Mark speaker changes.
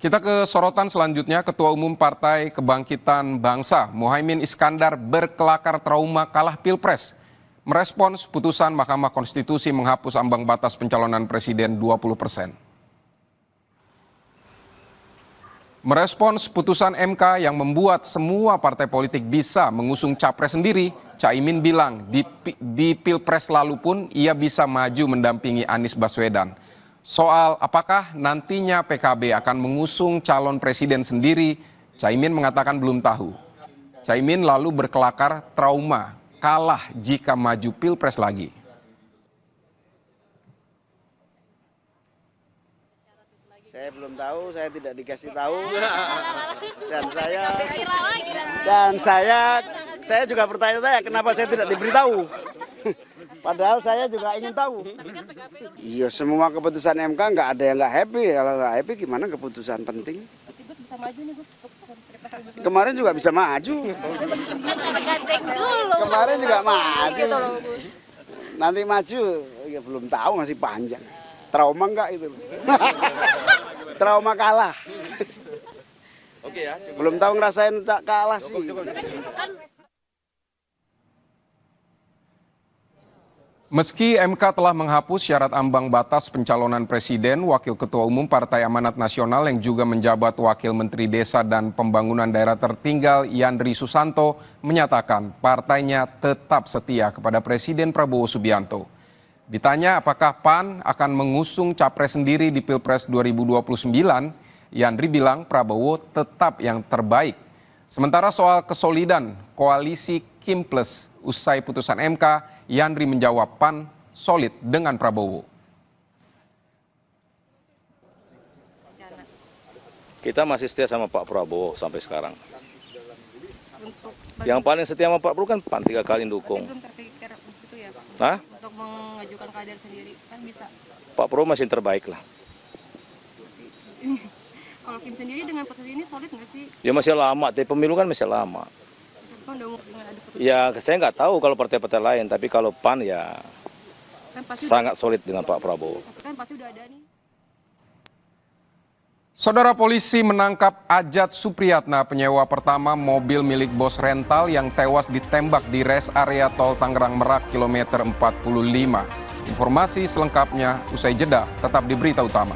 Speaker 1: Kita ke sorotan selanjutnya, Ketua Umum Partai Kebangkitan Bangsa, Muhaimin Iskandar berkelakar trauma kalah Pilpres. Merespons putusan Mahkamah Konstitusi menghapus ambang batas pencalonan presiden 20%. Merespons putusan MK yang membuat semua partai politik bisa mengusung capres sendiri, Caimin bilang di Pilpres lalu pun ia bisa maju mendampingi Anies Baswedan. Soal apakah nantinya PKB akan mengusung calon presiden sendiri, Caimin mengatakan belum tahu. Caimin lalu berkelakar trauma kalah jika maju Pilpres lagi.
Speaker 2: Saya belum tahu, saya tidak dikasih tahu, dan saya juga bertanya-tanya kenapa saya tidak diberitahu. Padahal saya juga ingin tahu. Iya, semua keputusan MK nggak ada yang nggak happy. Kalau nggak happy gimana keputusan penting? Kemarin juga bisa maju. Kemarin juga maju. Nanti maju, ya belum tahu, masih panjang. Trauma nggak itu? Trauma kalah. Oke ya. Belum tahu ngerasain tak kalah sih.
Speaker 1: Meski MK telah menghapus syarat ambang batas pencalonan presiden, Wakil Ketua Umum Partai Amanat Nasional yang juga menjabat Wakil Menteri Desa dan Pembangunan Daerah Tertinggal Yandri Susanto menyatakan partainya tetap setia kepada Presiden Prabowo Subianto. Ditanya apakah PAN akan mengusung capres sendiri di Pilpres 2029, Yandri bilang Prabowo tetap yang terbaik. Sementara soal kesolidan koalisi Kim Plus usai putusan MK, Yandri menjawab PAN solid dengan Prabowo.
Speaker 3: Kita masih setia sama Pak Prabowo sampai sekarang. Yang paling setia sama Pak Prabowo kan PAN 3 kali dukung.
Speaker 4: Belum terpikir itu ya Pak?
Speaker 3: Hah?
Speaker 4: Untuk mengajukan kader sendiri kan bisa.
Speaker 3: Pak Prabowo masih terbaik lah.
Speaker 4: Kalau Kim sendiri dengan posisi ini solid nggak sih?
Speaker 3: Ya masih lama, tapi pemilu kan masih lama.
Speaker 4: Kan udah dengan ada keputusan.
Speaker 3: Ya saya nggak tahu kalau partai-partai lain, tapi kalau PAN ya
Speaker 4: Kan pasti
Speaker 3: sangat solid dengan Pak Prabowo.
Speaker 4: kan pasti udah ada nih.
Speaker 1: Saudara, polisi menangkap Ajat Supriyatna, penyewa pertama mobil milik bos rental yang tewas ditembak di res area tol Tangerang Merak kilometer 45. Informasi selengkapnya usai jeda, tetap di Berita Utama.